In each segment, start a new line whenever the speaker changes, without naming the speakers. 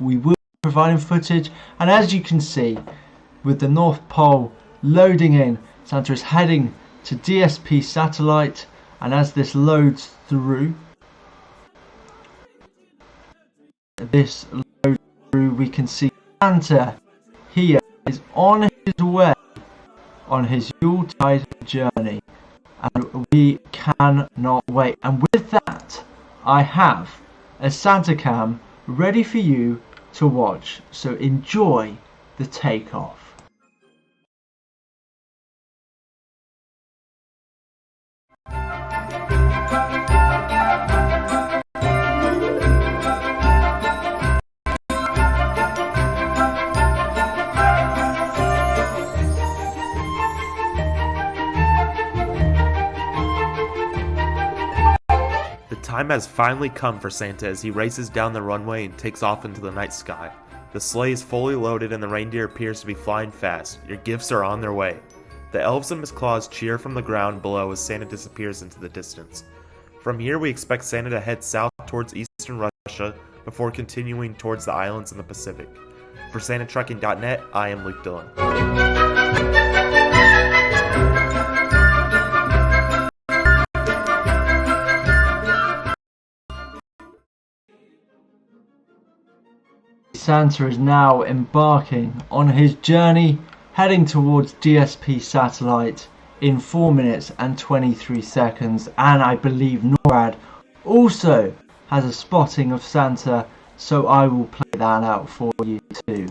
we will be providing footage, and as you can see, with the North Pole loading in, Santa is heading to DSP satellite, and as this loads through, we can see Santa here is on his way on his Yuletide journey, and we cannot wait. And with that, I have a Santa cam ready for you to watch, so enjoy the takeoff.
The time has finally come for Santa as he races down the runway and takes off into the night sky. The sleigh is fully loaded and the reindeer appears to be flying fast. Your gifts are on their way. The elves and Miss Claus cheer from the ground below as Santa disappears into the distance. From here we expect Santa to head south towards eastern Russia before continuing towards the islands in the Pacific. For SantaTrekking.net, I am Luke Dillon.
Santa is now embarking on his journey, heading towards DSP satellite in 4 minutes and 23 seconds, and I believe NORAD also has a spotting of Santa, so I will play that out for you too.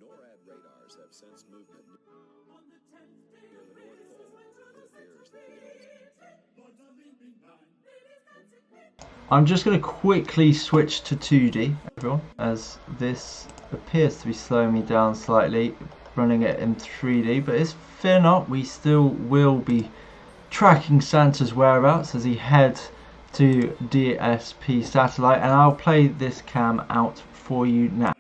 NORAD radars have sensed movement near the North Pole. It appears that
I'm just going to quickly switch to 2D, everyone, as this appears to be slowing me down slightly, running it in 3D, but it's fear not, we still will be tracking Santa's whereabouts as he heads to DSP satellite, and I'll play this cam out for you now.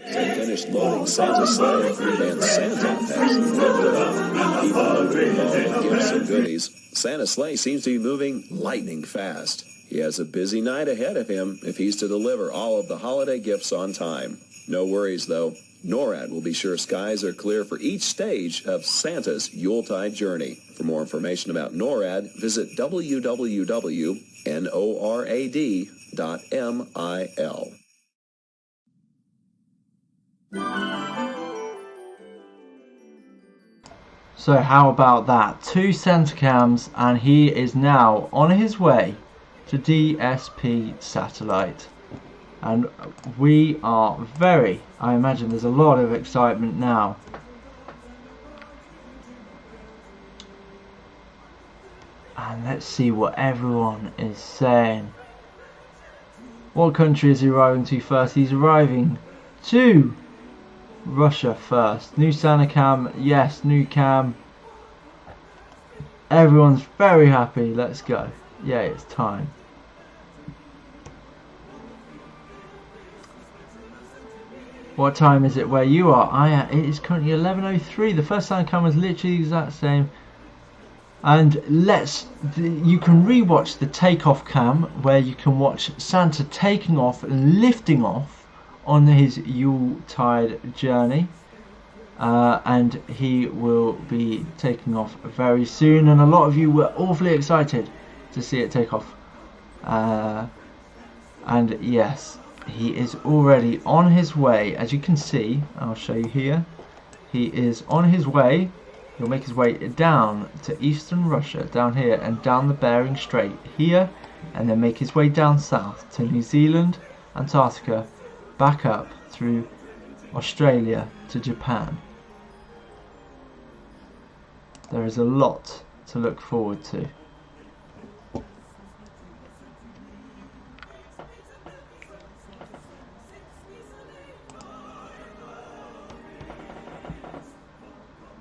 They finished loading Santa's sleigh, and Santa has lifted off. Even loaded with all the gifts and goodies, Santa's sleigh seems to be moving lightning fast. He has a busy night ahead of him if he's to deliver all of the holiday gifts on time. No worries, though. NORAD will be sure skies are clear for each stage of Santa's Yuletide journey. For more information about NORAD, visit www.norad.mil.
So how about that? 2 Santa cams, and he is now on his way to DSP satellite. And we are I imagine there's a lot of excitement now. And let's see what everyone is saying. What country is he arriving to first? He's arriving to Russia first. New Santa cam, yes, new cam. Everyone's very happy. Let's go. Yeah, it's time. What time is it where you are? It is currently 11:03. The first Santa cam was literally the exact same. And you can rewatch the takeoff cam where you can watch Santa taking off and lifting off on his Yuletide journey, and he will be taking off very soon, and a lot of you were awfully excited to see it take off, and yes, he is already on his way. As you can see, I'll show you here, he is on his way. He'll make his way down to eastern Russia, down here, and down the Bering Strait here, and then make his way down south to New Zealand, Antarctica, back up through Australia to Japan. There is a lot to look forward to.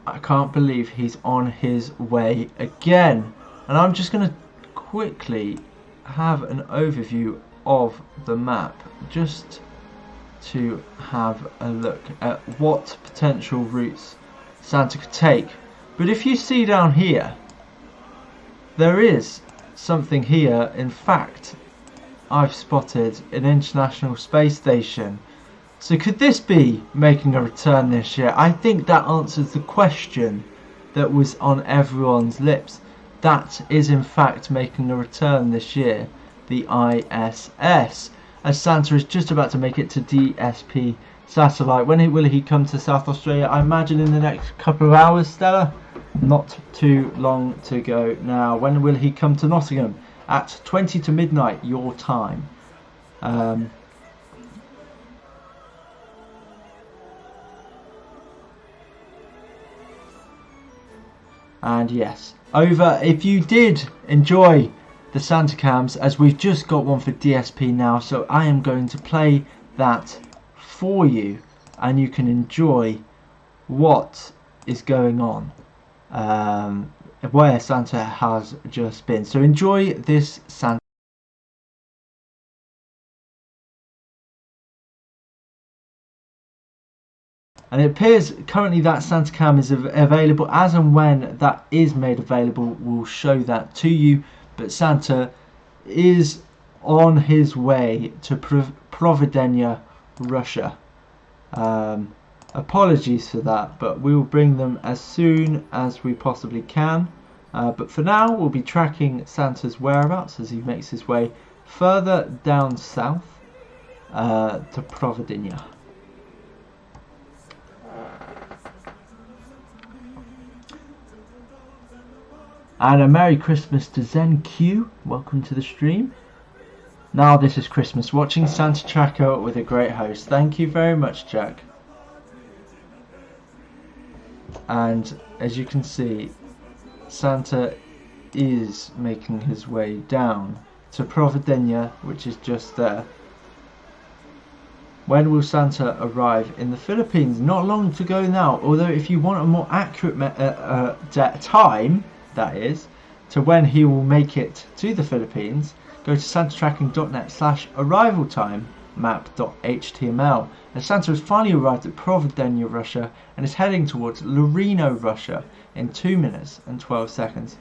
I can't believe he's on his way again. And I'm just going to quickly have an overview of the map just to have a look at what potential routes Santa could take. But if you see down here, there is something here. In fact, I've spotted an International Space Station. So could this be making a return this year? I think that answers the question that was on everyone's lips. That is in fact making a return this year, the ISS, as Santa is just about to make it to DSP satellite. When will he come to South Australia? I imagine in the next couple of hours, Stella. Not too long to go now. When will he come to Nottingham? At 20 to midnight your time. And yes, over. If you did enjoy the Santa cams, as we've just got one for DSP now, so I am going to play that for you and you can enjoy what is going on where Santa has just been. So enjoy this Santa. And it appears currently that Santa Cam is available. As and when that is made available, we'll show that to you. But Santa is on his way to Providenia, Russia. Apologies for that, but we will bring them as soon as we possibly can. But for now, we'll be tracking Santa's whereabouts as he makes his way further down south to Providenia. And a Merry Christmas to Zen Q. Welcome to the stream. Now this is Christmas watching Santa Tracker with a great host. Thank you very much, Jack. And as you can see, Santa is making his way down to Providenia, which is just there. When will Santa arrive in the Philippines? Not long to go now, although if you want a more accurate time, that is, to when he will make it to the Philippines, go to santatracking.net/arrival time map.html. And Santa has finally arrived at Providenia, Russia, and is heading towards Larino, Russia in 2 minutes and 12 seconds.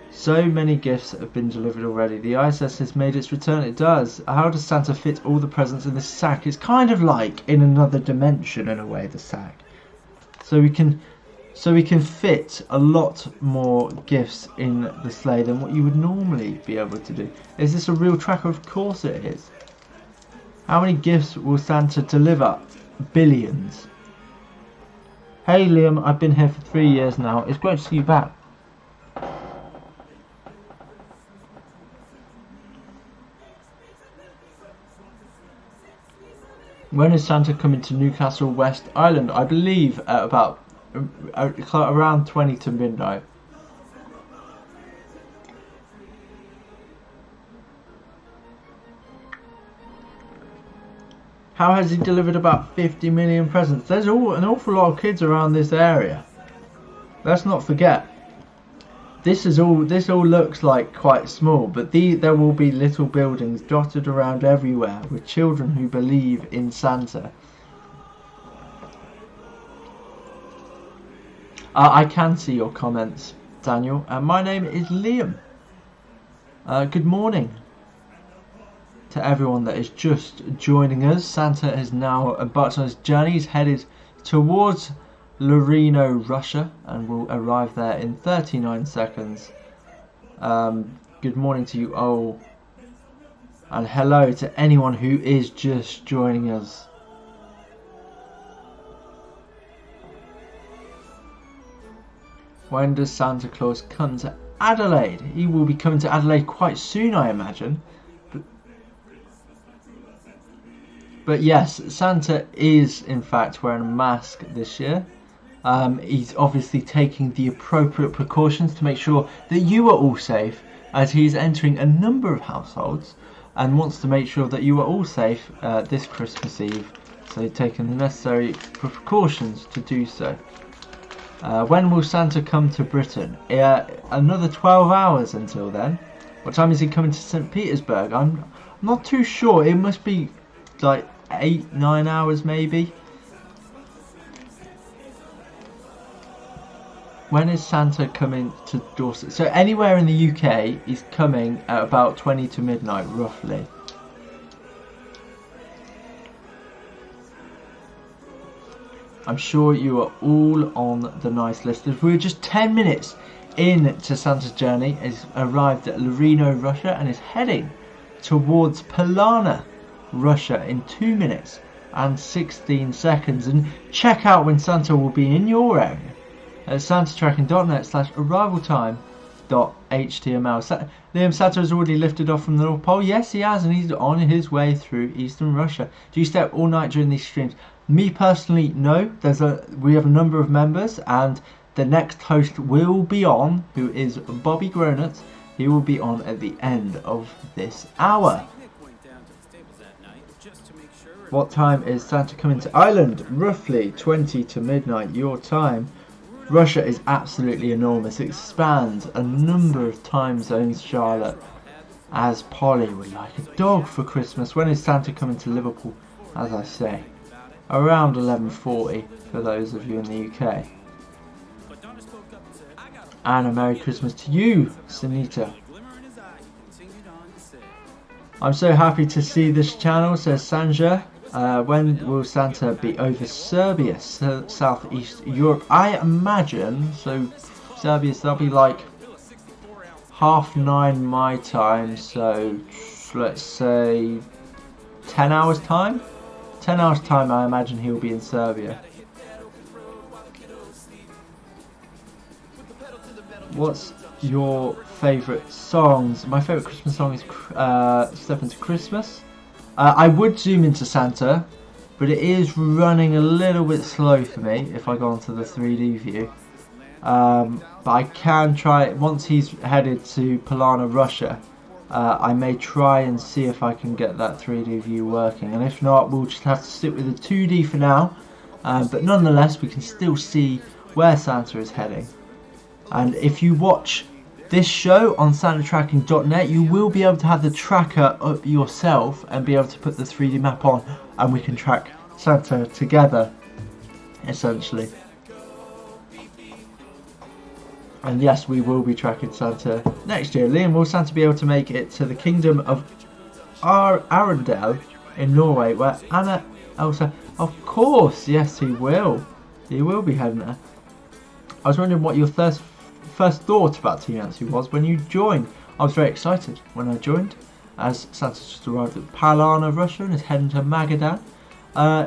So many gifts have been delivered already. The ISS has made its return. It does. How does Santa fit all the presents in this sack? It's kind of like in another dimension in a way, the sack. So we can fit a lot more gifts in the sleigh than what you would normally be able to do. Is this a real tracker? Of course it is. How many gifts will Santa deliver? Billions. Hey Liam, I've been here for 3 years now. It's great to see you back. When is Santa coming to Newcastle West Island? I believe at about around 20 to midnight. How has he delivered about 50 million presents? There's an awful lot of kids around this area. Let's not forget. This all looks like quite small, but there will be little buildings dotted around everywhere with children who believe in Santa. I can see your comments, Daniel. My name is Liam. Good morning to everyone that is just joining us. Santa has now embarked on his journey. He's headed towards Larino, Russia, and will arrive there in 39 seconds. Good morning to you all, and hello to anyone who is just joining us. When does Santa Claus come to Adelaide? He will be coming to Adelaide quite soon, I imagine. But yes, Santa is in fact wearing a mask this year. He's obviously taking the appropriate precautions to make sure that you are all safe, as he's entering a number of households and wants to make sure that you are all safe this Christmas Eve. they've taken the necessary precautions to do so. When will Santa come to Britain? Another 12 hours until then. What time is he coming to St. Petersburg? I'm not too sure. It must be like 8-9 hours maybe. When is Santa coming to Dorset? So anywhere in the UK, he's coming at about 20 to midnight roughly. I'm sure you are all on the nice list. We're just 10 minutes into Santa's journey. He's arrived at Larino, Russia, and is heading towards Polana, Russia in 2 minutes and 16 seconds. And check out when Santa will be in your area at santatracking.net/arrivaltime.html. Liam, Santa has already lifted off from the North Pole. Yes, he has, and he's on his way through Eastern Russia. Do you stay up all night during these streams? Me personally, no. We have a number of members, and the next host will be on, who is Bobby Gronut. He will be on at the end of this hour. What time is Santa coming to Ireland? Roughly 20 to midnight your time. Russia is absolutely enormous. It spans a number of time zones, Charlotte. As Polly would like a dog for Christmas. When is Santa coming to Liverpool? As I say, around 11:40 for those of you in the UK. And a Merry Christmas to you, Sunita. I'm so happy to see this channel, says Sanja. When will Santa be over Serbia, Southeast Europe? I imagine, so Serbia, so that'll be like 9:30 my time, so let's say 10 hours time? 10 hours time I imagine he'll be in Serbia. What's your favourite songs? My favourite Christmas song is Step Into Christmas. I would zoom into Santa, but it is running a little bit slow for me if I go onto the 3D view. But I can try, once he's headed to Polana, Russia, I may try and see if I can get that 3D view working. And if not, we'll just have to stick with the 2D for now. But nonetheless, we can still see where Santa is heading. And if you watch this show on santatracking.net, you will be able to have the tracker up yourself and be able to put the 3D map on, and we can track Santa together, essentially. And yes, we will be tracking Santa next year. Liam, will Santa be able to make it to the Kingdom of Arendelle in Norway, where Anna Elsa... Of course, yes, he will. He will be heading there. I was wondering what your first thought about Team YANTSU was when you joined. I was very excited when I joined, as Santa just arrived at Polana, Russia, and is heading to Magadan.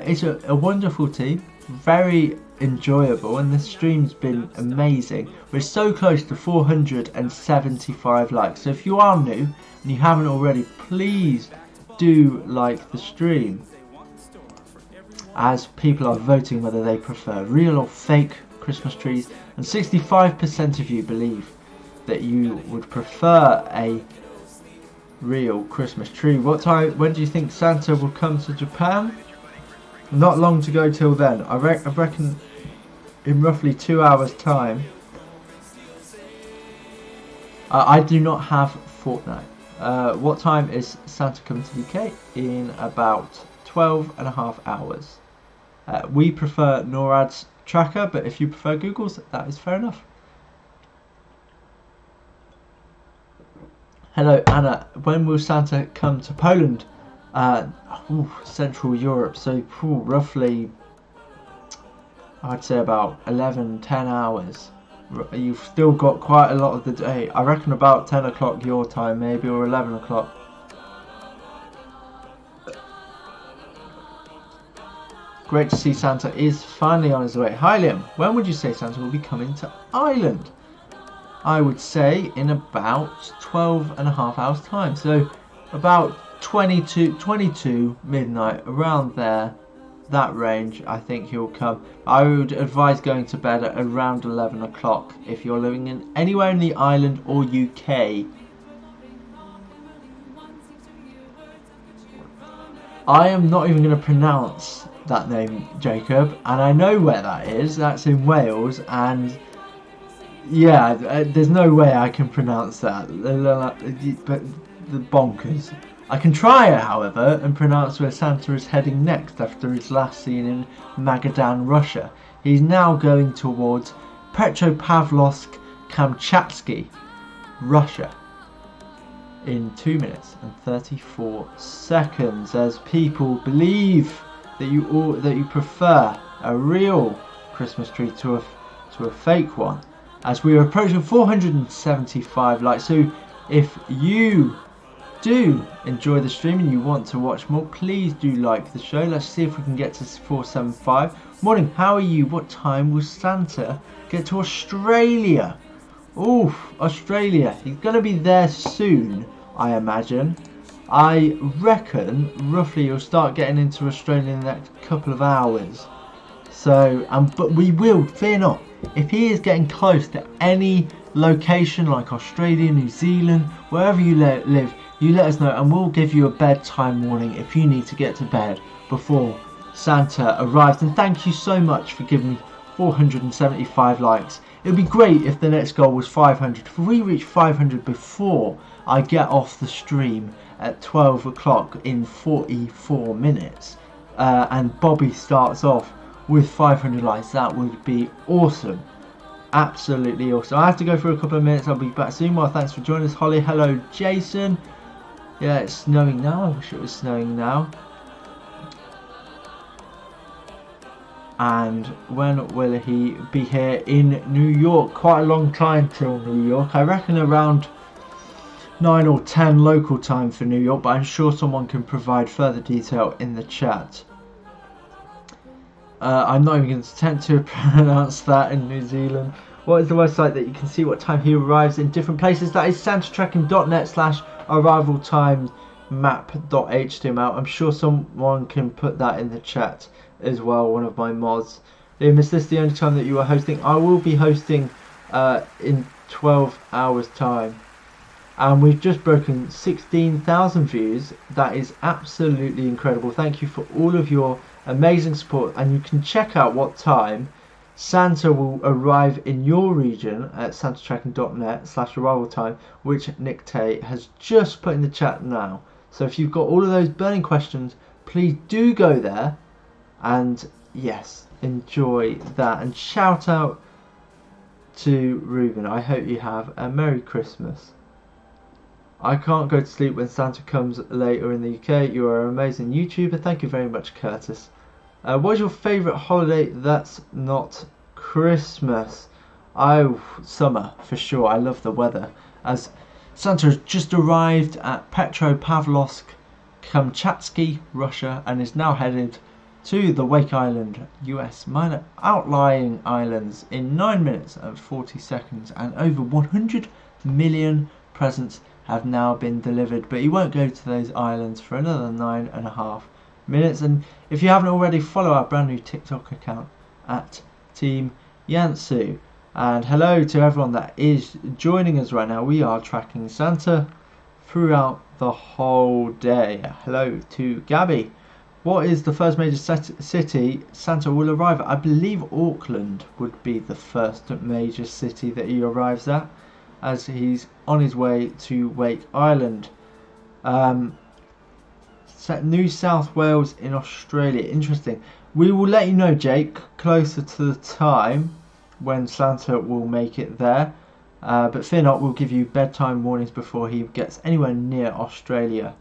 It's a wonderful team, very enjoyable, and this stream's been amazing. We're so close to 475 likes, so if you are new and you haven't already, please do like the stream, as people are voting whether they prefer real or fake Christmas trees, and 65% of you believe that you would prefer a real Christmas tree. When do you think Santa will come to Japan? Not long to go till then. I reckon in roughly 2 hours time. I do not have Fortnite. What time is Santa coming to the UK? In about 12.5 hours. We prefer NORAD's tracker, but if you prefer Google's, that is fair enough. Hello Anna, when will Santa come to Poland? Central Europe, so roughly I'd say about 11-10 hours. You've still got quite a lot of the day. I reckon about 10 o'clock your time maybe, or 11 o'clock. Great to see Santa is finally on his way. Hi Liam, when would you say Santa will be coming to Ireland? I would say in about 12.5 hours time. So about 22 midnight, around there, that range, I think he'll come. I would advise going to bed at around 11 o'clock if you're living in anywhere in the island or UK. I am not even going to pronounce that name, Jacob, and I know where that is. That's in Wales, and yeah, there's no way I can pronounce that. But the bonkers. I can try it, however, and pronounce where Santa is heading next after his last seen in Magadan, Russia. He's now going towards Petropavlovsk-Kamchatsky, Russia, in 2 minutes and 34 seconds. As people believe that you prefer a real Christmas tree to a fake one, as we are approaching 475 likes. So if you do enjoy the stream and you want to watch more, please do like the show. Let's see if we can get to 475. Morning, how are you? What time will Santa get to Australia? Oof, Australia. He's going to be there soon, I imagine. I reckon roughly he'll start getting into Australia in the next couple of hours. So, but we will, fear not, if he is getting close to any location like Australia, New Zealand, wherever you live, you let us know and we'll give you a bedtime warning if you need to get to bed before Santa arrives. And thank you so much for giving me 475 likes. It would be great if the next goal was 500. If we reach 500 before I get off the stream at 12 o'clock in 44 minutes and Bobby starts off with 500 likes, that would be awesome. Absolutely awesome. I have to go for a couple of minutes. I'll be back soon. Well, thanks for joining us, Holly. Hello, Jason. Yeah, it's snowing now. I wish it was snowing now. And when will he be here in New York? Quite a long time till New York. I reckon around 9 or 10 local time for New York, but I'm sure someone can provide further detail in the chat. I'm not even going to attempt to pronounce that in New Zealand. What is the website that you can see what time he arrives in different places? That is santatracking.net/arrivaltimemap.html. I'm sure someone can put that in the chat as well, one of my mods. Liam, is this the only time that you are hosting? I will be hosting in 12 hours time. And we've just broken 16,000 views. That is absolutely incredible. Thank you for all of your amazing support, and you can check out what time Santa will arrive in your region at santatracking.net/arrival time, which Nick Tay has just put in the chat now. So if you've got all of those burning questions, please do go there and yes, enjoy that. And shout out to Ruben. I hope you have a Merry Christmas. I can't go to sleep when Santa comes later in the UK. You are an amazing YouTuber. Thank you very much, Curtis. What is your favourite holiday that's not Christmas? Oh, summer for sure. I love the weather. As Santa has just arrived at Petropavlovsk-Kamchatsky, Russia, and is now headed to the Wake Island, US minor outlying islands in 9 minutes and 40 seconds, and over 100 million presents have now been delivered, but you won't go to those islands for another 9.5 minutes. And if you haven't already, follow our brand new TikTok account at Team YANTSU. And hello to everyone that is joining us right now. We are tracking Santa throughout the whole day. Hello to Gabby. What is the first major city Santa will arrive at? I believe Auckland would be the first major city that he arrives at, as he's on his way to Wake Island. New South Wales in Australia. Interesting. We will let you know, Jake, closer to the time when Santa will make it there. But fear not, we'll give you bedtime warnings before he gets anywhere near Australia.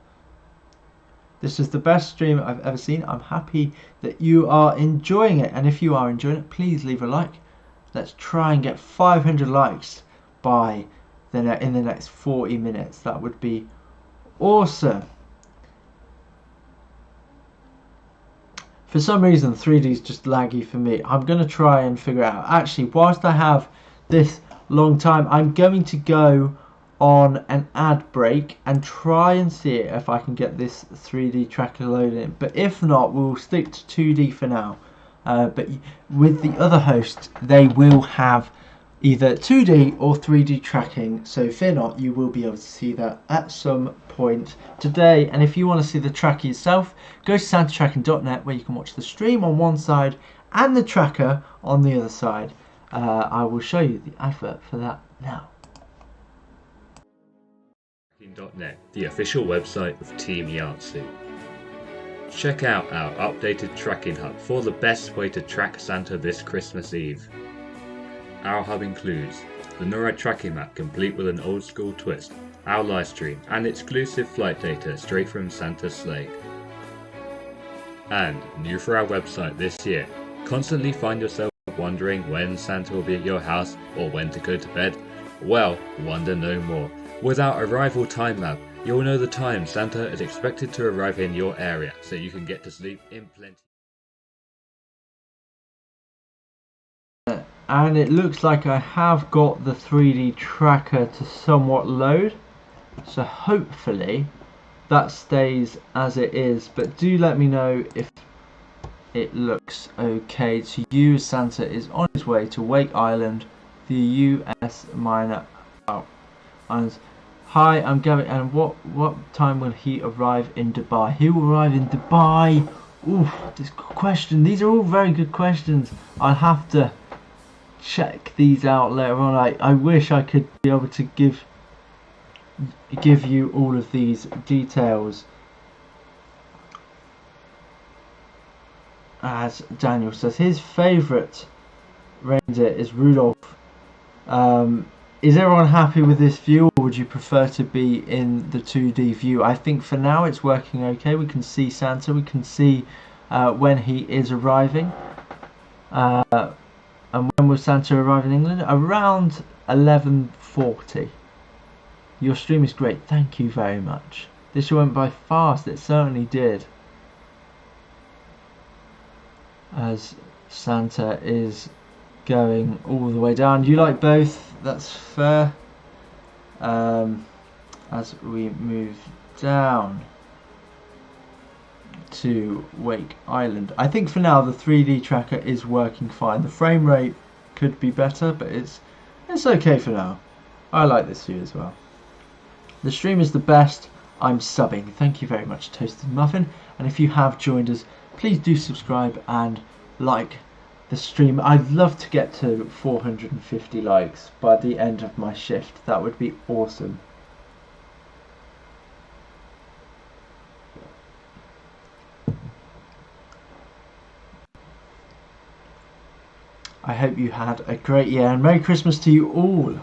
This is the best stream I've ever seen. I'm happy that you are enjoying it. And if you are enjoying it, please leave a like. Let's try and get 500 likes by in the next 40 minutes. That would be awesome. For some reason 3D is just laggy for me. I'm going to try and figure it out. Actually, whilst I have this long time, I'm going to go on an ad break and try and see if I can get this 3D tracker loaded in. But if not, we'll stick to 2D for now. But with the other hosts, they will have either 2D or 3D tracking, so fear not, you will be able to see that at some point today. And if you want to see the tracker yourself, go to santatracking.net, where you can watch the stream on one side and the tracker on the other side. I will show you the advert for that now.
TrackingSanta.net, the official website of Team YANTSU. Check out our updated tracking hub for the best way to track Santa this Christmas Eve. Our hub includes the NORAD tracking map complete with an old school twist, our live stream, and exclusive flight data straight from Santa's sleigh. And, new for our website this year, constantly find yourself wondering when Santa will be at your house or when to go to bed? Well, wonder no more. With our arrival time map, you'll know the time Santa is expected to arrive in your area, so you can get to sleep in plenty.
And it looks like I have got the 3D tracker to somewhat load, so hopefully that stays as it is, but do let me know if it looks okay to you. Santa is on his way to Wake Island, the US minor islands. Hi, I'm Gavin, and what time will he arrive in Dubai? He will arrive in Dubai. Oof, this question. These are all very good questions. I'll have to check these out later on. I wish I could be able to give you all of these details. As Daniel says, his favourite reindeer is Rudolph. Is everyone happy with this view, or would you prefer to be in the 2D view? I think for now it's working okay. We can see Santa, we can see when he is arriving. And when will Santa arrive in England? Around 11:40. Your stream is great, thank you very much. This went by fast, it certainly did. As Santa is going all the way down. You like both, that's fair. As we move down to Wake Island, I think for now the 3D tracker is working fine. The frame rate could be better, but it's okay for now. I like this view as well. The stream is the best. I'm subbing. Thank you very much, Toasted Muffin. And if you have joined us, please do subscribe and like the stream. I'd love to get to 450 likes by the end of my shift. That would be awesome. I hope you had a great year, and Merry Christmas to you all.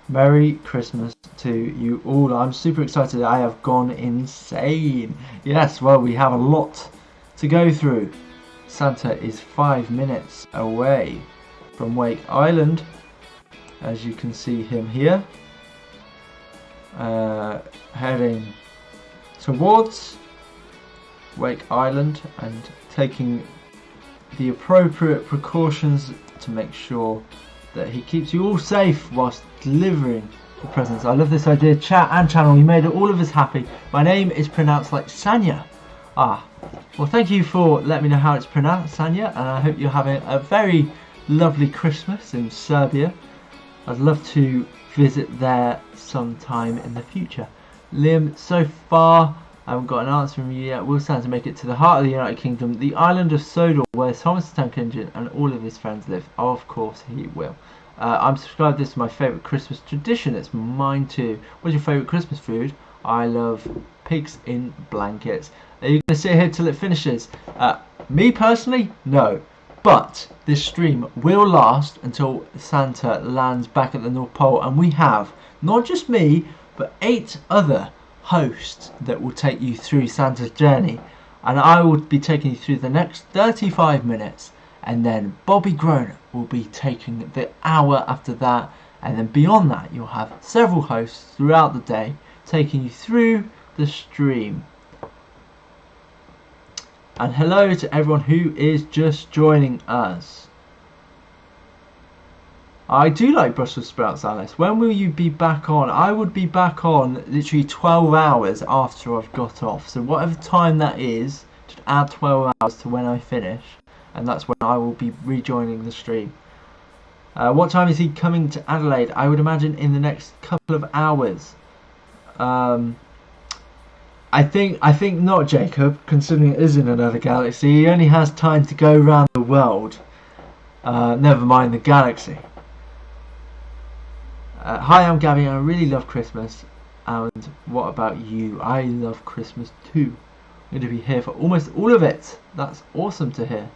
Merry Christmas to you all. I'm super excited. I have gone insane. Yes, well, we have a lot to go through. Santa is 5 minutes away from Wake Island, as you can see him here, heading towards Wake Island and taking the appropriate precautions to make sure that he keeps you all safe whilst delivering the presents. I love this idea. Chat and channel, you made all of us happy. My name is pronounced like Sanya. Well, thank you for letting me know how it's pronounced, Sanya, and I hope you're having a very lovely Christmas in Serbia. I'd love to visit there sometime in the future. Liam, so far I haven't got an answer from you yet. Will Santa make it to the heart of the United Kingdom, the island of Sodor, where Thomas the Tank Engine and all of his friends live? Oh, of course he will. I'm subscribed. This is my favourite Christmas tradition. It's mine too. What's your favourite Christmas food? I love pigs in blankets. Are you going to sit here till it finishes? Me personally, no. But this stream will last until Santa lands back at the North Pole, and we have not just me, but 8 other hosts that will take you through Santa's journey, and I will be taking you through the next 35 minutes, and then Bobby Groner will be taking the hour after that, and then beyond that you'll have several hosts throughout the day taking you through the stream. And hello to everyone who is just joining us. I do like Brussels sprouts, Alice. When will you be back on? I would be back on literally 12 hours after I've got off. So whatever time that is, just add 12 hours to when I finish. And that's when I will be rejoining the stream. What time is he coming to Adelaide? I would imagine in the next couple of hours. I think not, Jacob, considering it is in another galaxy. He only has time to go around the world. Never mind the galaxy. Hi, I'm Gabby and I really love Christmas. And what about you? I love Christmas too. I'm going to be here for almost all of it. That's awesome to hear.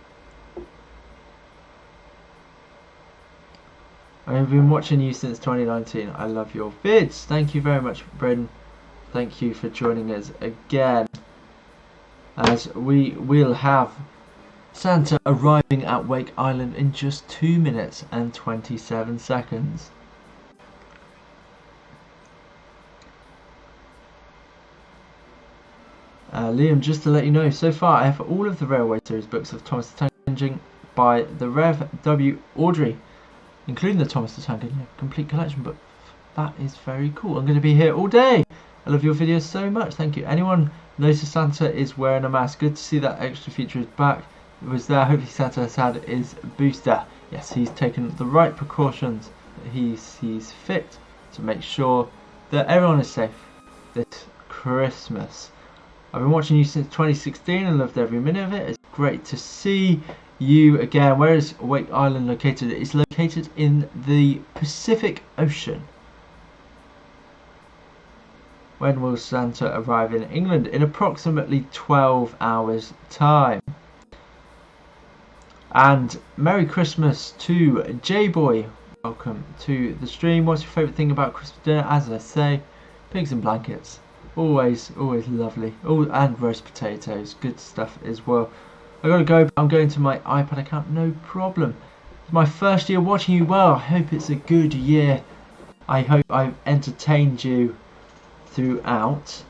I've been watching you since 2019. I love your vids. Thank you very much, Brendan. Thank you for joining us again. As we will have Santa arriving at Wake Island in just 2 minutes and 27 seconds. Liam, just to let you know, so far I have all of the Railway Series books of Thomas the Tank Engine by the Rev W. Audrey, including the Thomas the Tank Engine complete collection book. That is very cool. I'm going to be here all day. I love your videos so much. Thank you. Anyone notice Santa is wearing a mask? Good to see that extra feature is back. It was there. Hopefully Santa has had his booster. Yes, he's taken the right precautions that he sees fit to make sure that everyone is safe this Christmas. I've been watching you since 2016 and loved every minute of it. It's great to see you again. Where is Wake Island located? It's located in the Pacific Ocean. When will Santa arrive in England? In approximately 12 hours time. And Merry Christmas to J-Boy. Welcome to the stream. What's your favourite thing about Christmas dinner? As I say, pigs and blankets. Always lovely. Oh, and roast potatoes. Good stuff as well. I gotta go, but I'm going to my iPad account, no problem. It's my first year watching you. Well, I hope it's a good year. I hope I've entertained you throughout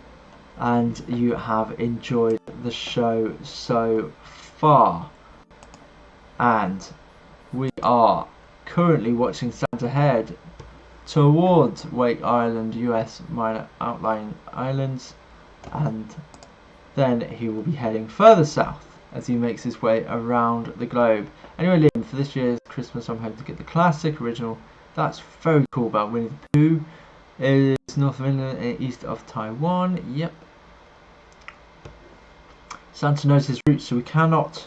and you have enjoyed the show so far. And we are currently watching Santa head towards Wake Island, US minor outlying islands, and then he will be heading further south as he makes his way around the globe. Anyway, Liam, for this year's Christmas I'm hoping to get the classic original. That's very cool about Winnie the Pooh. It is north of England and east of Taiwan. Yep. Santa knows his route, so we cannot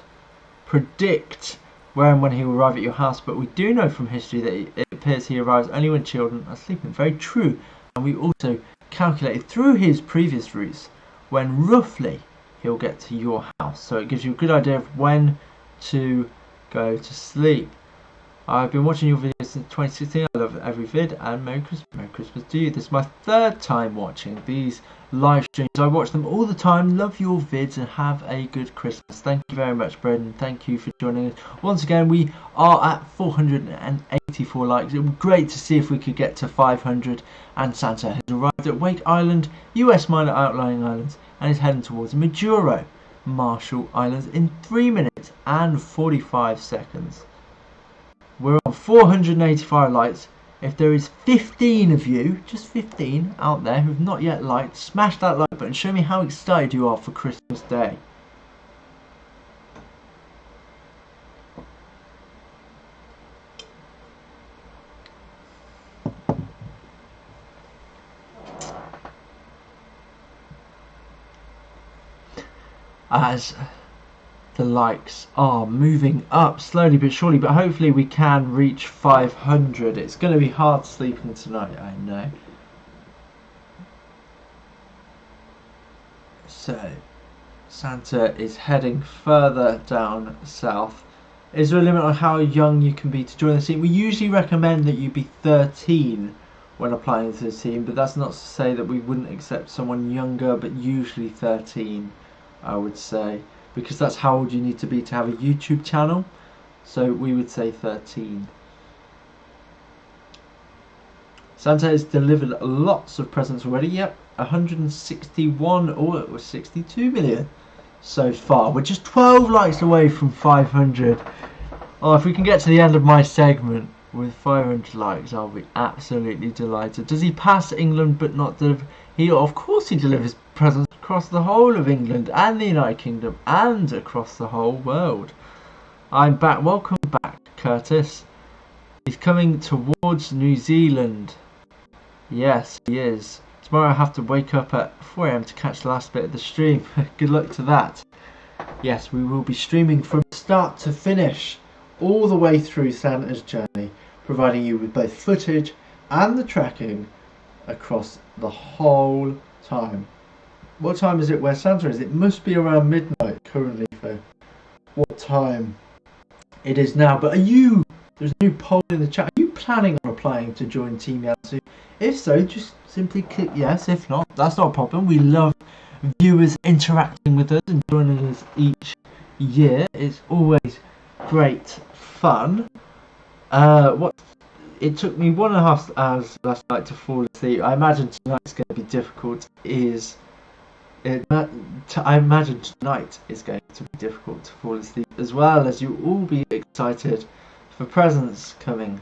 predict where and when he will arrive at your house, but we do know from history that it appears he arrives only when children are sleeping. Very true. And we also calculated through his previous routes when roughly he'll get to your house, so it gives you a good idea of when to go to sleep. I've been watching your videos since 2016. I love every vid, and Merry Christmas to you. This is my third time watching these live streams. I watch them all the time. Love your vids and have a good Christmas. Thank you very much, Brendan. Thank you for joining us. Once again, we are at 484 likes. It would be great to see if we could get to 500. And Santa has arrived at Wake Island, US minor outlying islands, and is heading towards Majuro, Marshall Islands in 3 minutes and 45 seconds. We're on 485 likes. If there is 15 of you, just 15 out there who have not yet liked, smash that like button. Show me how excited you are for Christmas Day. As the likes are moving up slowly but surely, but hopefully we can reach 500. It's going to be hard sleeping tonight, I know. So Santa is heading further down south. Is there a limit on how young you can be to join the team? We usually recommend that you be 13 when applying to the team, but that's not to say that we wouldn't accept someone younger, but usually 13, I would say, because that's how old you need to be to have a YouTube channel. So we would say 13. Santa has delivered lots of presents already. Yep, 161 or it was 62 million so far. We're just 12 likes away from 500. Oh, if we can get to the end of my segment with 500 likes, I'll be absolutely delighted. Does he pass England but not deliver? Of course he delivers presents across the whole of England and the United Kingdom and across the whole world. I'm back. Welcome back, Curtis. He's coming towards New Zealand. Yes, he is. Tomorrow I have to wake up at 4 AM to catch the last bit of the stream. Good luck to that. Yes, we will be streaming from start to finish, all the way through Santa's journey, providing you with both footage and the tracking across the whole time. What time is it where Santa is? It must be around midnight currently for what time it is now. But there's a new poll in the chat. Are you planning on applying to join Team YANTSU? If so, just simply click yes. If not, that's not a problem. We love viewers interacting with us and joining us each year. It's always great fun. It took me 1.5 hours last night to fall asleep. I imagine tonight's going to be difficult. I imagine tonight is going to be difficult to fall asleep, as well as you all be excited for presents coming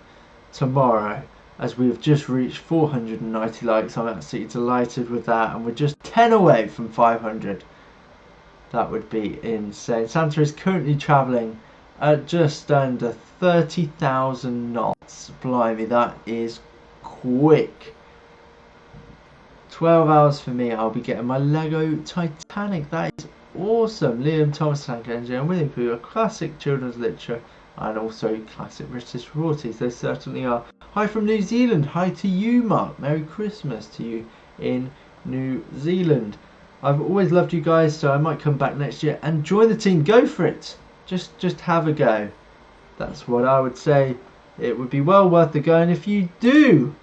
tomorrow, as we have just reached 490 likes. I'm absolutely delighted with that, and we're just 10 away from 500. That would be insane. Santa is currently travelling at just under 30,000 knots. Blimey, that is quick. 12 hours for me. I'll be getting my Lego Titanic. That is awesome. Liam Thomas, Tank Engine, and William Pooh, a classic children's literature and also classic British royalties. They certainly are. Hi from New Zealand. Hi to you, Mark. Merry Christmas to you in New Zealand. I've always loved you guys, so I might come back next year and join the team. Go for it. Just have a go. That's what I would say. It would be well worth the go, and if you do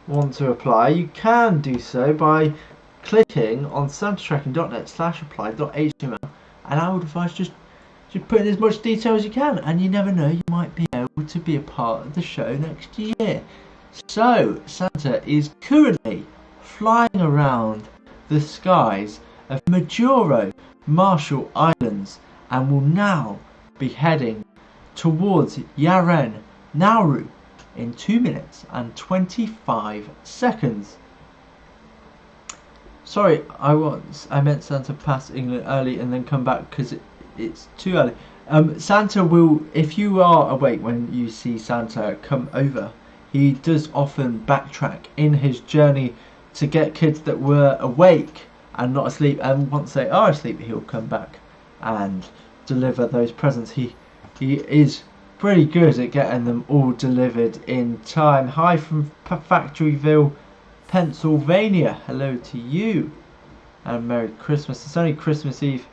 want to apply, you can do so by clicking on santatracking.net/apply.html, and I would advise just put in as much detail as you can, and you never know, you might be able to be a part of the show next year. So Santa is currently flying around the skies of Majuro, Marshall Islands, and will now be heading towards Yaren, Nauru, in 2 minutes and 25 seconds. Sorry, I meant Santa pass England early and then come back because it's too early. Santa will, if you are awake when you see Santa come over, he does often backtrack in his journey to get kids that were awake and not asleep, and once they are asleep he'll come back and deliver those presents. He is pretty good at getting them all delivered in time. Hi from Factoryville, Pennsylvania. Hello to you, and Merry Christmas. It's only Christmas Eve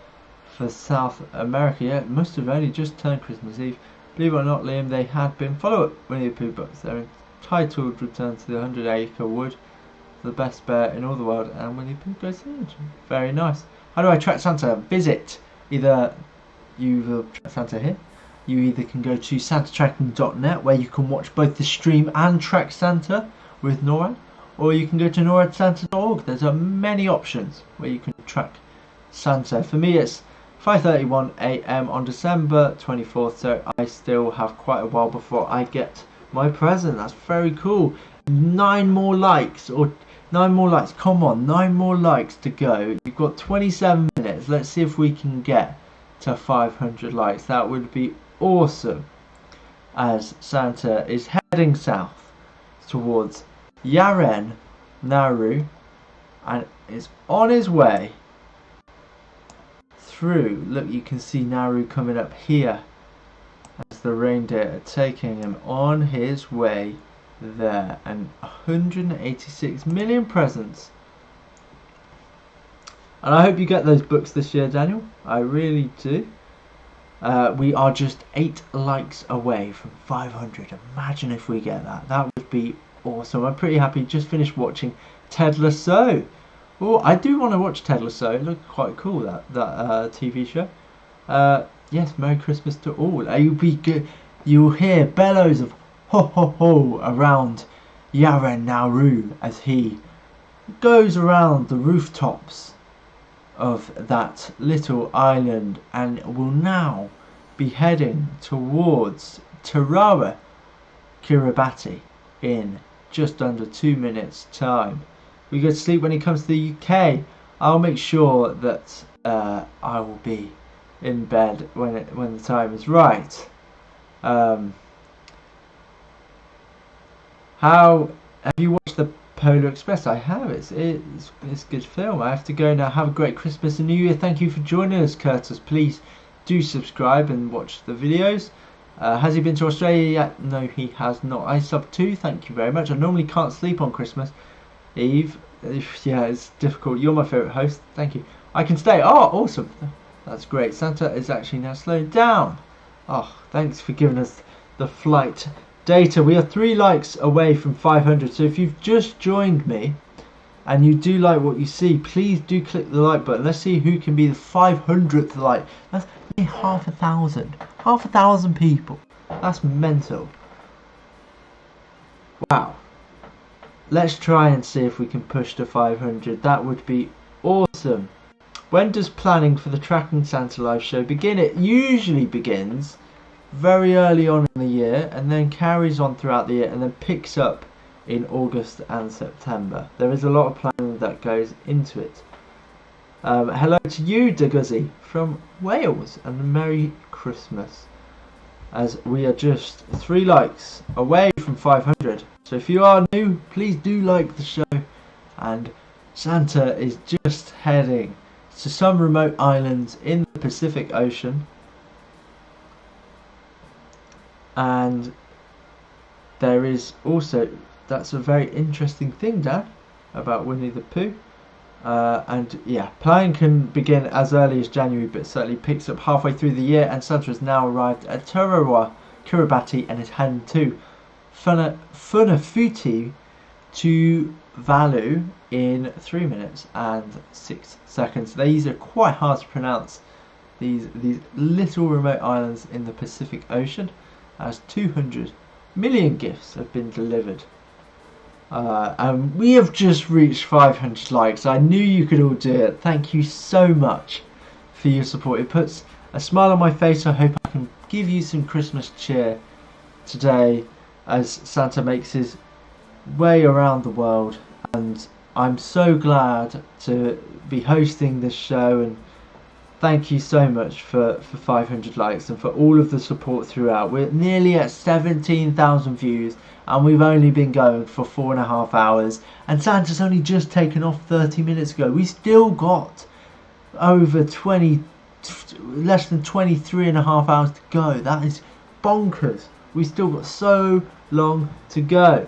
for South America. Yeah, it must have only just turned Christmas Eve. Believe it or not, Liam, they had been follow-up Winnie the Pooh books. They're entitled Return to the 100-Acre Wood, the best bear in all the world, and Winnie the Pooh goes in. Very nice. How do I track Santa? Visit either you will track Santa here. You either can go to santatracking.net, where you can watch both the stream and track Santa with NORAD, or you can go to noradsanta.org. There's many options where you can track Santa. For me, it's 5:31 AM on December 24th, so I still have quite a while before I get my present. That's very cool. 9 more likes, or 9 more likes. Come on, 9 more likes to go. You've got 27 minutes. Let's see if we can get to 500 likes. That would be awesome, as Santa is heading south towards Yaren, Nauru, and is on his way through. Look, you can see Nauru coming up here as the reindeer are taking him on his way there, and 186 million presents. And I hope you get those books this year, Daniel. I really do. We are just 8 likes away from 500. Imagine if we get that. That would be awesome. I'm pretty happy. Just finished watching Ted Lasso. Oh, I do want to watch Ted Lasso. It looked quite cool, that TV show. Yes, Merry Christmas to all. You'll be good. You'll hear bellows of ho ho ho around Yaren Nauru as he goes around the rooftops of that little island, and will now be heading towards Tarawa, Kiribati, in just under 2 minutes time. We go to sleep when he comes to the UK. I'll make sure that I will be in bed when the time is right. How have you watched the Polar Express? I have. It's a good film. I have to go now. Have a great Christmas and New Year. Thank you for joining us, Curtis. Please do subscribe and watch the videos. Has he been to Australia yet? No, he has not. I sub 2. Thank you very much. I normally can't sleep on Christmas Eve. Yeah, it's difficult. You're my favourite host. Thank you. I can stay. Oh, awesome. That's great. Santa is actually now slowing down. Oh, thanks for giving us the flight data. We are 3 likes away from 500. So if you've just joined me and you do like what you see, please do click the like button. Let's see who can be the 500th like. That's nearly 1,000. 1,000 people. That's mental. Wow. Let's try and see if we can push to 500. That would be awesome. When does planning for the Tracking Santa live show begin? It usually begins very early on in the year and then carries on throughout the year and then picks up in August and September. There is a lot of planning that goes into it. Hello to you, Daguzzi from Wales, and a Merry Christmas, as we are just 3 likes away from 500. So if you are new, please do like the show. And Santa is just heading to some remote islands in the Pacific Ocean. And there is also, that's a very interesting thing, Dan, about Winnie the Pooh. And yeah, planning can begin as early as January, but certainly picks up halfway through the year. And Santa has now arrived at Tarawa, Kiribati, and is heading to Funafuti to Valu in 3 minutes and 6 seconds. These are quite hard to pronounce, these little remote islands in the Pacific Ocean, as 200 million gifts have been delivered. And we have just reached 500 likes. I knew you could all do it. Thank you so much for your support. It puts a smile on my face. I hope I can give you some Christmas cheer today as Santa makes his way around the world. And I'm so glad to be hosting this show, and thank you so much for 500 likes and for all of the support throughout. We're nearly at 17,000 views and we've only been going for 4.5 hours, and Santa's only just taken off 30 minutes ago. We still got over less than 23.5 hours to go. That is bonkers. We still got so long to go.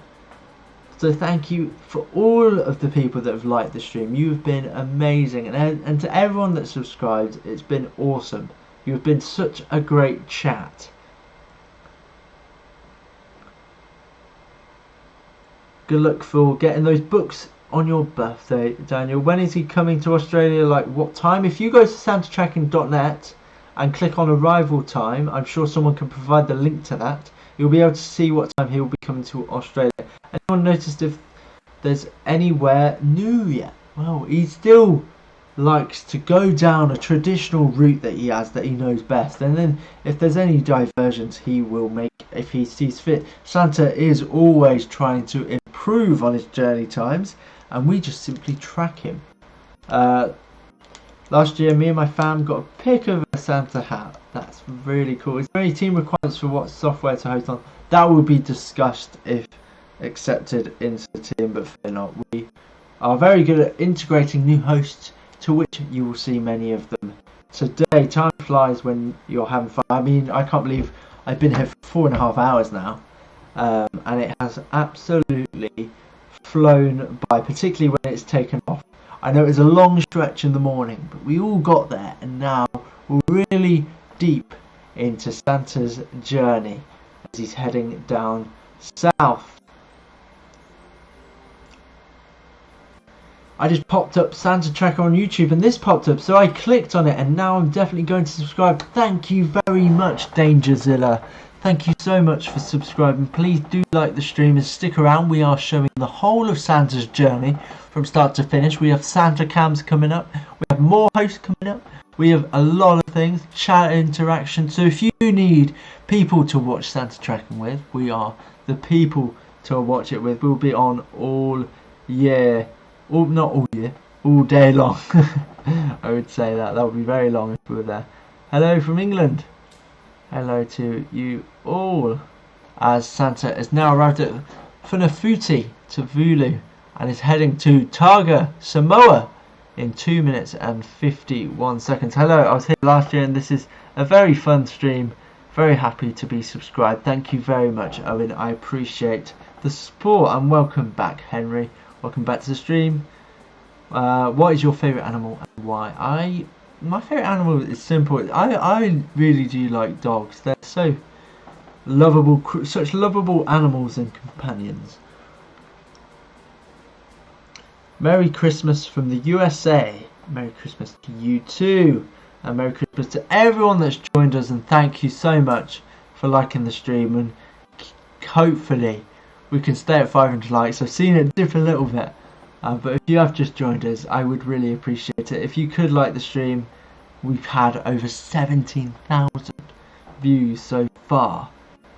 So thank you for all of the people that have liked the stream. You've been amazing, and to everyone that subscribed, it's been awesome. You've been such a great chat. Good luck for getting those books on your birthday, Daniel. When is he coming to Australia? Like what time? If you go to santatracking.net and click on arrival time, I'm sure someone can provide the link to that. You'll be able to see what time he'll be coming to Australia. Anyone noticed if there's anywhere new yet? Well, he still likes to go down a traditional route that he has, that he knows best, and then if there's any diversions, he will make if he sees fit. Santa is always trying to improve on his journey times, and we just simply track him. Last year, me and my fam got a pick of a Santa hat. That's really cool. Is there any team requirements for what software to host on? That will be discussed if accepted into the team, but fear not. We are very good at integrating new hosts, to which you will see many of them today. Time flies when you're having fun. I mean, I can't believe I've been here for 4.5 hours now, and it has absolutely flown by, particularly when it's taken off. I know it was a long stretch in the morning, but we all got there, and now we're really deep into Santa's journey as he's heading down south. I just popped up Santa Tracker on YouTube, and this popped up, so I clicked on it, and now I'm definitely going to subscribe. Thank you very much, Dangerzilla. Thank you so much for subscribing. Please do like the stream and stick around. We are showing the whole of Santa's journey from start to finish. We have Santa cams coming up. We have more hosts coming up. We have a lot of things, chat interaction. So if you need people to watch Santa Tracking with, we are the people to watch it with. We'll be on all year. Not all year, all day long. I would say that would be very long if we were there. Hello from England. Hello to you all, as Santa has now arrived at Funafuti to Vulu and is heading to Targa, Samoa in 2 minutes and 51 seconds. Hello, I was here last year and this is a very fun stream. Very happy to be subscribed. Thank you very much, Owen. I appreciate the support and welcome back, Henry. Welcome back to the stream. What is your favourite animal and why? My favourite animal is simple. I really do like dogs. They're so lovable, such lovable animals and companions. Merry Christmas from the USA. Merry Christmas to you too. And Merry Christmas to everyone that's joined us. And thank you so much for liking the stream. And hopefully we can stay at 500 likes. I've seen it dip a little bit. But if you have just joined us, I would really appreciate it. If you could like the stream, we've had over 17,000 views so far.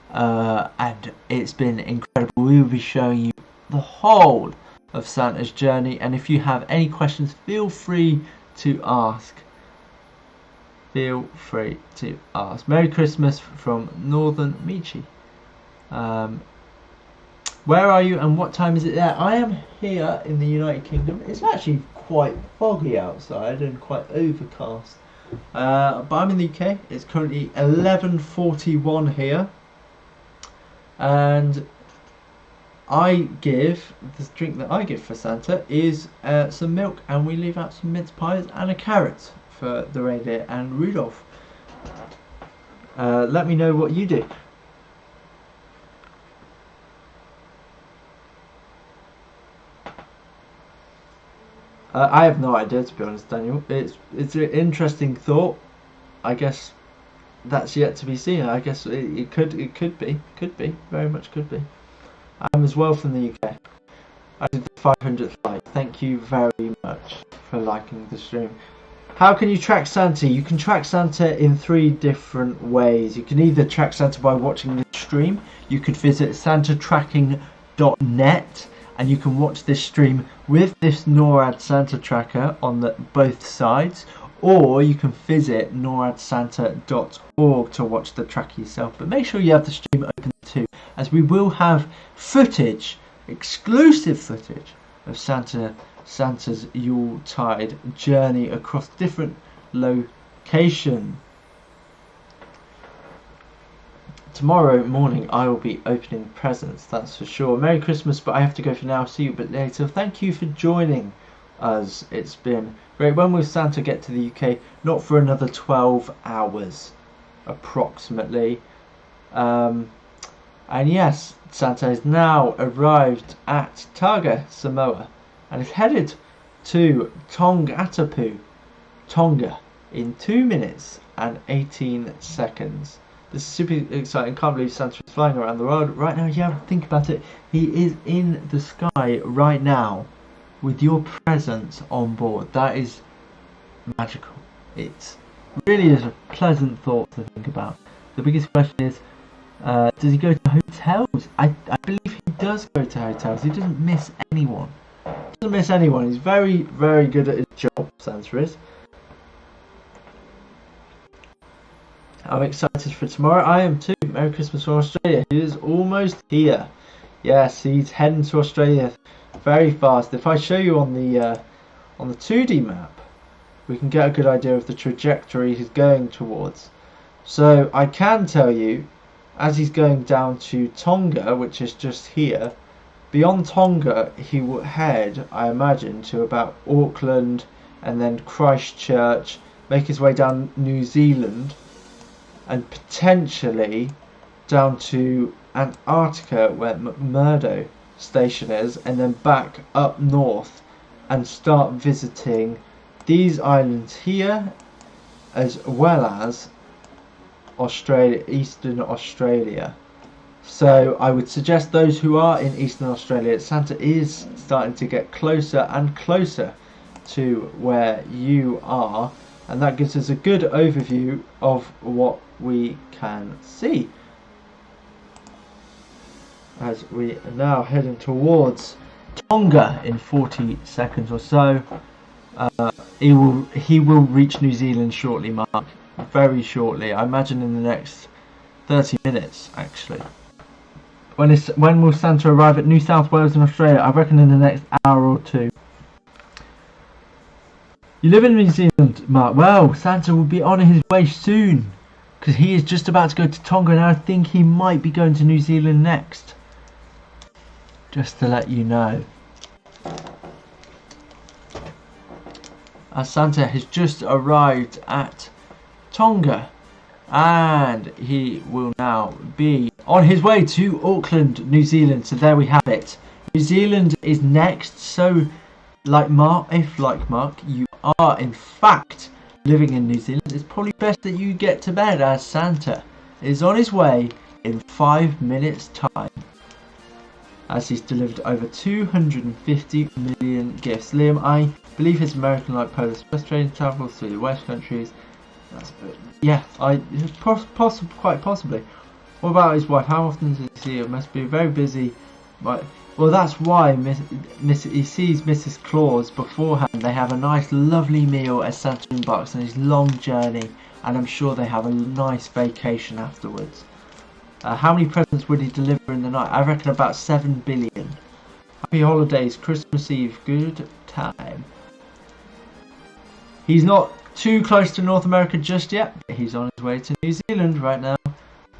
And it's been incredible. We will be showing you the whole of Santa's journey. And if you have any questions, feel free to ask. Feel free to ask. Merry Christmas from Northern Michi. Where are you and what time is it there? I am here in the United Kingdom. It's actually quite foggy outside and quite overcast. But I'm in the UK. It's currently 11:41 here. And the drink that I give for Santa is some milk, and we leave out some mince pies and a carrot for the reindeer and Rudolph. Let me know what you do. I have no idea, to be honest, Daniel. It's an interesting thought. I guess that's yet to be seen. I guess it could be, very much could be. I'm as well from the UK. I did the 500th like. Thank you very much for liking the stream. How can you track Santa? You can track Santa in 3 different ways. You can either track Santa by watching the stream. You could visit santatracking.net. And you can watch this stream with this NORAD Santa tracker on both sides, or you can visit noradsanta.org to watch the tracker yourself. But make sure you have the stream open too, as we will have footage, exclusive footage of Santa's Yuletide journey across different locations. Tomorrow morning I will be opening presents, that's for sure. Merry Christmas, but I have to go for now. See you a bit later. Thank you for joining us. It's been great. When will Santa get to the UK? Not for another 12 hours, approximately. And yes, Santa has now arrived at Targa, Samoa, and is headed to Tongatapu, Tonga, in 2 minutes and 18 seconds. This is super exciting. Can't believe Santa is flying around the world right now. Yeah, think about it. He is in the sky right now with your presence on board. That is magical. It really is a pleasant thought to think about. The biggest question is, does he go to hotels? I believe he does go to hotels. He doesn't miss anyone. He's very, very good at his job, Santa is. I'm excited for tomorrow. I am too. Merry Christmas from Australia. He is almost here. Yes, he's heading to Australia very fast. If I show you on the 2D map, we can get a good idea of the trajectory he's going towards. So I can tell you, as he's going down to Tonga, which is just here, beyond Tonga he will head, I imagine, to about Auckland and then Christchurch, make his way down New Zealand, and potentially down to Antarctica where McMurdo station is, and then back up north and start visiting these islands here, as well as Australia, Eastern Australia. So I would suggest those who are in Eastern Australia, Santa is starting to get closer and closer to where you are, and that gives us a good overview of what we can see as we are now heading towards Tonga in 40 seconds or so. He will reach New Zealand shortly, Mark, very shortly. I imagine in the next 30 minutes actually. When will Santa arrive at New South Wales in Australia? I reckon in the next hour or two. You live in New Zealand, Mark. Well, Santa will be on his way soon, because he is just about to go to Tonga, and I think he might be going to New Zealand next. Just to let you know. As Santa has just arrived at Tonga, and he will now be on his way to Auckland, New Zealand. So there we have it. New Zealand is next. So like Mark, you are in fact living in New Zealand, it's probably best that you get to bed, as Santa is on his way in 5 minutes time, as he's delivered over 250 million gifts. Liam, I believe his American Light Polar Express train travels through the West Countries. Quite possibly. What about his wife? How often does he see her? Must be very busy. Well, that's why he sees Mrs. Claus beforehand. They have a nice, lovely meal as Santa embarks on his long journey, and I'm sure they have a nice vacation afterwards. How many presents would he deliver in the night? I reckon about 7 billion. Happy holidays, Christmas Eve, good time. He's not too close to North America just yet, but he's on his way to New Zealand right now.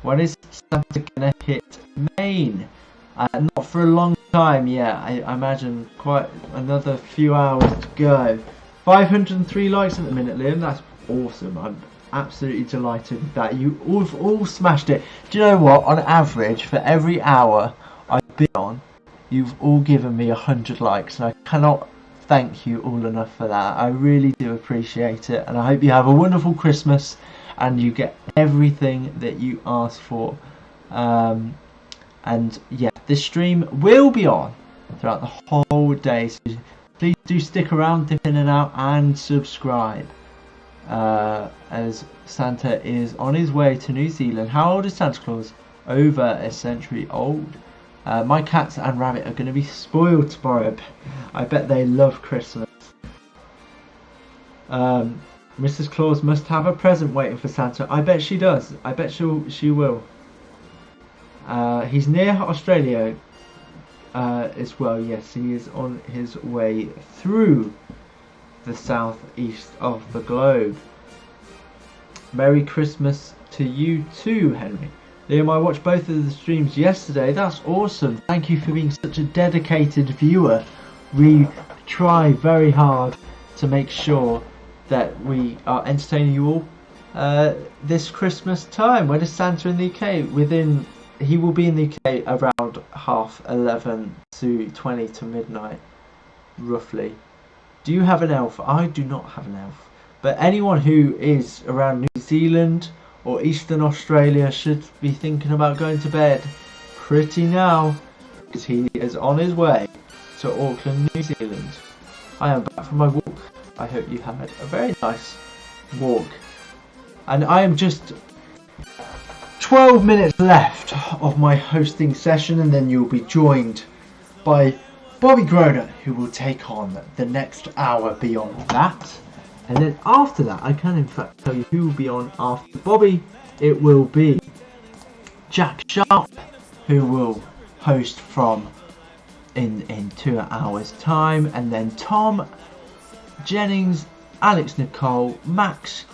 When is Santa gonna hit Maine? Not for a long time, yeah. I imagine quite another few hours to go. 503 likes at the minute, Liam. That's awesome. I'm absolutely delighted with that. You all smashed it. Do you know what? On average, for every hour I've been on, you've all given me 100 likes, and I cannot thank you all enough for that. I really do appreciate it, and I hope you have a wonderful Christmas and you get everything that you asked for. And yeah, this stream will be on throughout the whole day, so please do stick around, dip in and out, and subscribe, as Santa is on his way to New Zealand. How old is Santa Claus? Over a century old. My cats and rabbit are going to be spoiled tomorrow. I bet they love Christmas. Mrs. Claus must have a present waiting for Santa. I bet she does. I bet she will. He's near Australia as well. Yes, he is on his way through the southeast of the globe. Merry Christmas to you too, Henry. Liam, I watched both of the streams yesterday. That's awesome. Thank you for being such a dedicated viewer. We try very hard to make sure that we are entertaining you all this Christmas time. When is Santa in the UK? He will be in the UK around 11:30 to 20 to midnight, roughly. Do you have an elf? I do not have an elf. But anyone who is around New Zealand or Eastern Australia should be thinking about going to bed pretty now, because he is on his way to Auckland, New Zealand. I am back from my walk. I hope you had a very nice walk. And I am just 12 minutes left of my hosting session, and then you'll be joined by Bobby Groner, who will take on the next hour beyond that. And then after that, I can in fact tell you who will be on after Bobby. It will be Jack Sharp, who will host from in 2 hours time, and then Tom Jennings, Alex Nicole, Max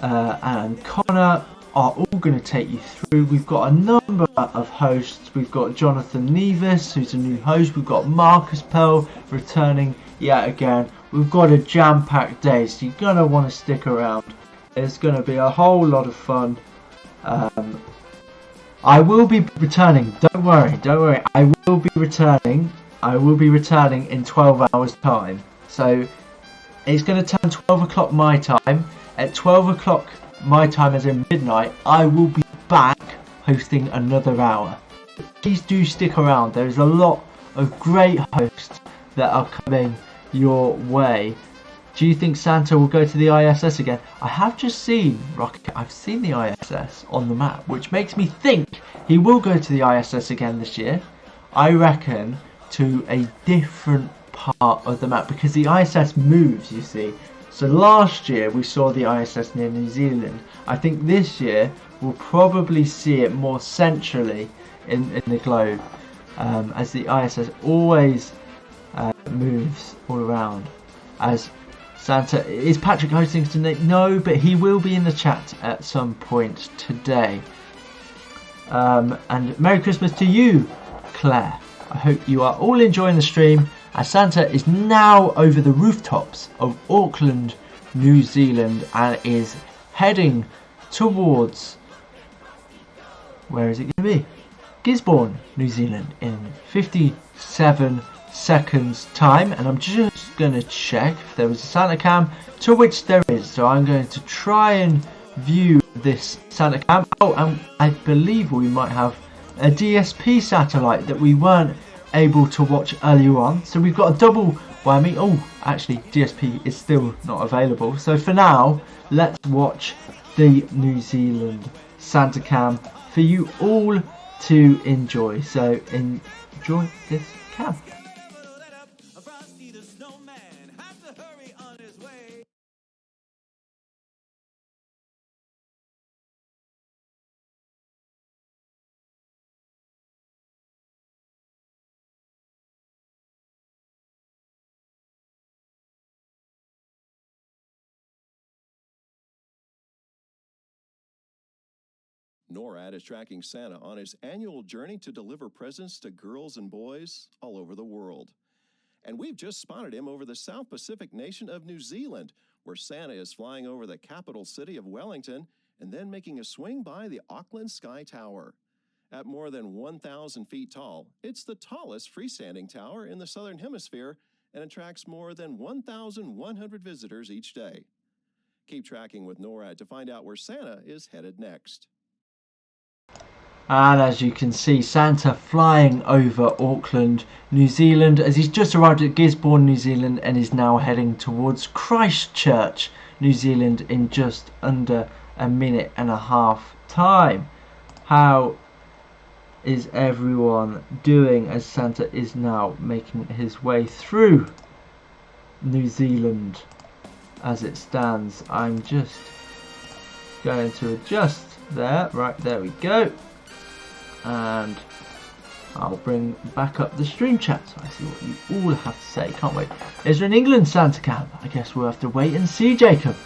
and Connor are all going to take you through. We've got a number of hosts. We've got Jonathan Nevis, who's a new host. We've got Marcus Pell returning yet again. We've got a jam-packed day, so you're going to want to stick around. It's going to be a whole lot of fun. I will be returning. Don't worry. I will be returning in 12 hours time. So it's going to turn 12 o'clock my time. At 12 o'clock my time, as in midnight, I will be back hosting another hour. Please do stick around. There is a lot of great hosts that are coming your way. Do you think Santa will go to the ISS again? I have just seen I've seen the ISS on the map, which makes me think he will go to the ISS again this year. I reckon to a different part of the map, because the ISS moves, you see. So last year we saw the ISS near New Zealand. I think this year we'll probably see it more centrally in the globe, as the ISS always moves all around. As Santa, is Patrick hosting tonight? No, but he will be in the chat at some point today. And Merry Christmas to you, Claire. I hope you are all enjoying the stream, as Santa is now over the rooftops of Auckland, New Zealand, and is heading towards, where is it going to be? Gisborne, New Zealand, in 57 seconds time. And I'm just going to check if there was a Santa cam, to which there is. So I'm going to try and view this Santa cam. Oh, and I believe we might have a DSP satellite that we weren't able to watch earlier on. So we've got a double whammy. Oh, actually DSP is still not available. So for now, let's watch the New Zealand Santa cam for you all to enjoy. So enjoy this cam.
NORAD is tracking Santa on his annual journey to deliver presents to girls and boys all over the world. And we've just spotted him over the South Pacific nation of New Zealand, where Santa is flying over the capital city of Wellington and then making a swing by the Auckland Sky Tower. At more than 1,000 feet tall, it's the tallest freestanding tower in the Southern Hemisphere and attracts more than 1,100 visitors each day. Keep tracking with NORAD to find out where Santa is headed next.
And as you can see, Santa flying over Auckland, New Zealand, as he's just arrived at Gisborne, New Zealand, and is now heading towards Christchurch, New Zealand, in just under a minute and a half time. How is everyone doing as Santa is now making his way through New Zealand as it stands? I'm just going to adjust there. Right, there we go. And I'll bring back up the stream chat so I see what you all have to say. Can't wait. Is there an England Santa cam? I guess we'll have to wait and see, Jacob.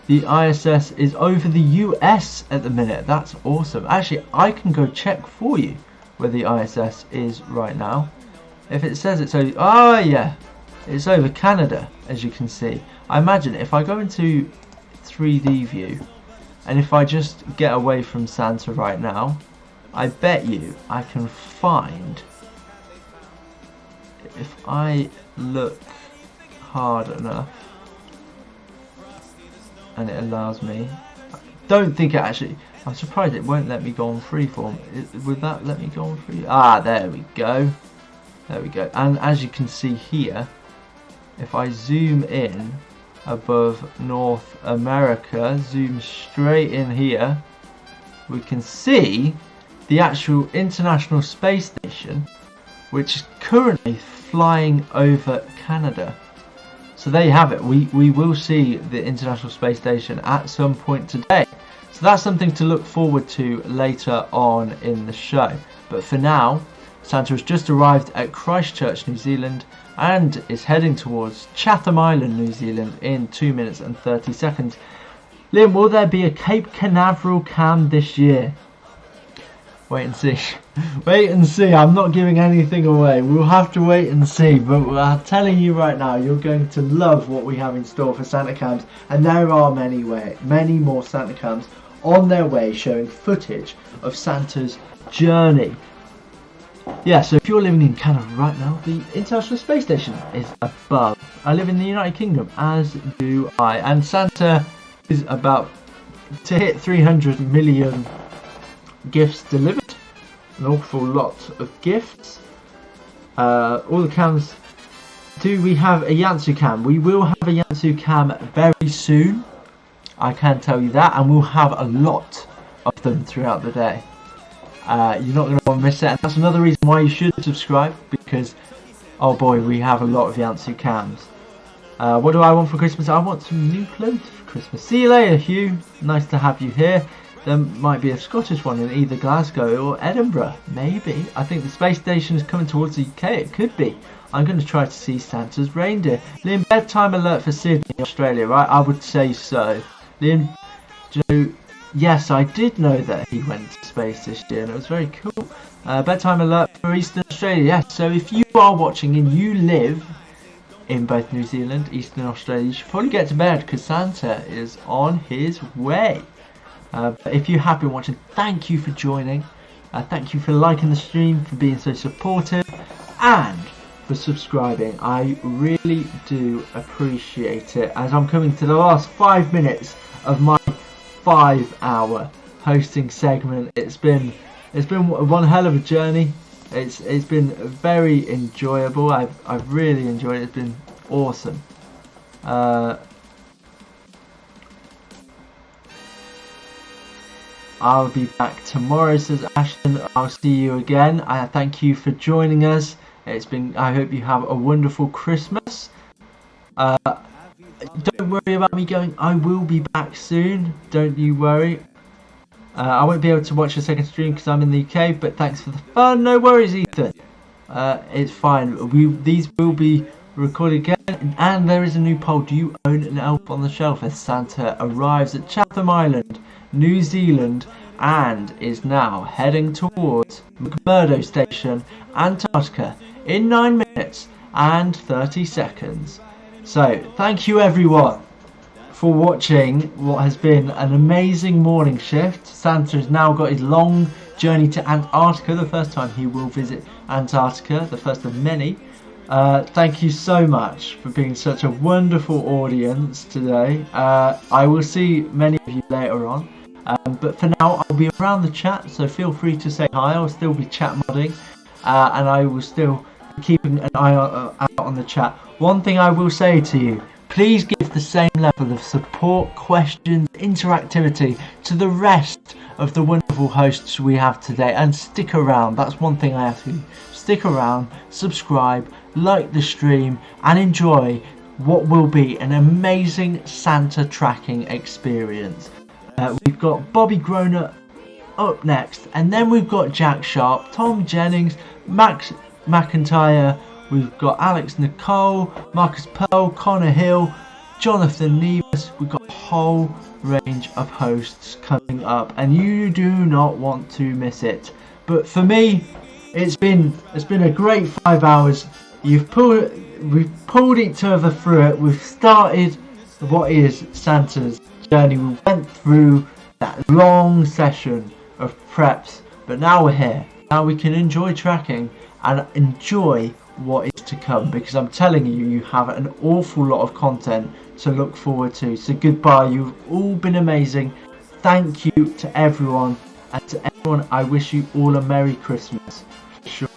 The ISS is over the US at the minute. That's awesome. Actually, I can go check for you where the ISS is right now. If it says it's over... Oh, yeah. It's over Canada, as you can see. I imagine if I go into 3D view, and if I just get away from Santa right now, I bet you I can find, if I look hard enough and it allows me, I don't think it actually, I'm surprised it won't let me go on freeform. Would that let me go on free? Ah, there we go. There we go. And as you can see here, if I zoom in above North America, zoom straight in here, we can see the actual International Space Station, which is currently flying over Canada. So there you have it. We will see the International Space Station at some point today. So that's something to look forward to later on in the show. But for now, Santa has just arrived at Christchurch, New Zealand, and is heading towards Chatham Island, New Zealand in 2 minutes and 30 seconds. Liam, will there be a Cape Canaveral cam this year? Wait and see. Wait and see. I'm not giving anything away. We'll have to wait and see. But I'm telling you right now, you're going to love what we have in store for Santa cams. And there are many more Santa cams on their way, showing footage of Santa's journey. Yeah, so if you're living in Canada right now, the International Space Station is above. I live in the United Kingdom, as do I. And Santa is about to hit 300 million gifts delivered. An awful lot of gifts. All the cams. Do we have a YANTSU cam? We will have a YANTSU cam very soon. I can tell you that. And we'll have a lot of them throughout the day. You're not going to want to miss it. And that's another reason why you should subscribe. Because, oh boy, we have a lot of YANTSU cams. What do I want for Christmas? I want some new clothes for Christmas. See you later, Hugh. Nice to have you here. There might be a Scottish one in either Glasgow or Edinburgh. Maybe. I think the space station is coming towards the UK. It could be. I'm going to try to see Santa's reindeer. Liam, bedtime alert for Sydney, Australia, right? I would say so. Liam, do you know, yes, I did know that he went to space this year, and it was very cool. Bedtime alert for Eastern Australia. Yes, so if you are watching and you live in both New Zealand, Eastern Australia, you should probably get to bed because Santa is on his way. But if you have been watching, thank you for joining. Thank you for liking the stream, for being so supportive, and for subscribing. I really do appreciate it, as I'm coming to the last 5 minutes of my 5-hour hosting segment. It's been one hell of a journey. It's been very enjoyable. I've really enjoyed it. It's been awesome. I'll be back tomorrow, says Ashton. I'll see you again. Thank you for joining us. I hope you have a wonderful Christmas. Don't worry about me going. I will be back soon. Don't you worry. I won't be able to watch the second stream because I'm in the UK, but thanks for the fun. No worries, Ethan. It's fine. These will be recorded again. And there is a new poll. Do you own an elf on the shelf as Santa arrives at Chatham Island, New Zealand, and is now heading towards McMurdo Station, Antarctica, in 9 minutes and 30 seconds. So, thank you everyone for watching what has been an amazing morning shift. Santa has now got his long journey to Antarctica, the first time he will visit Antarctica, the first of many. Thank you so much for being such a wonderful audience today. I will see many of you later on. But for now, I'll be around the chat, so feel free to say hi. I'll still be chat modding, and I will still be keeping an eye out on the chat. One thing I will say to you, please give the same level of support, questions, interactivity to the rest of the wonderful hosts we have today, and stick around. That's one thing I ask you. Stick around, subscribe, like the stream, and enjoy what will be an amazing Santa tracking experience. We've got Bobby Groner up next, and then we've got Jack Sharp, Tom Jennings, Max McIntyre, we've got Alex Nicole, Marcus Pearl, Connor Hill, Jonathan Nevis. We've got a whole range of hosts coming up, and you do not want to miss it. But for me, it's been a great 5 hours. We've pulled each other through it. We've started what is Santa's journey. We went through that long session of preps, but now we're here. Now we can enjoy tracking and enjoy what is to come, because I'm telling you, you have an awful lot of content to look forward to. So goodbye, you've all been amazing. Thank you to everyone, and to everyone I wish you all a Merry Christmas for sure.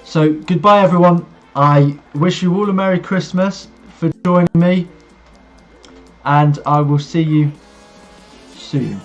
So goodbye everyone, I wish you all a Merry Christmas for joining me, and I will see you soon.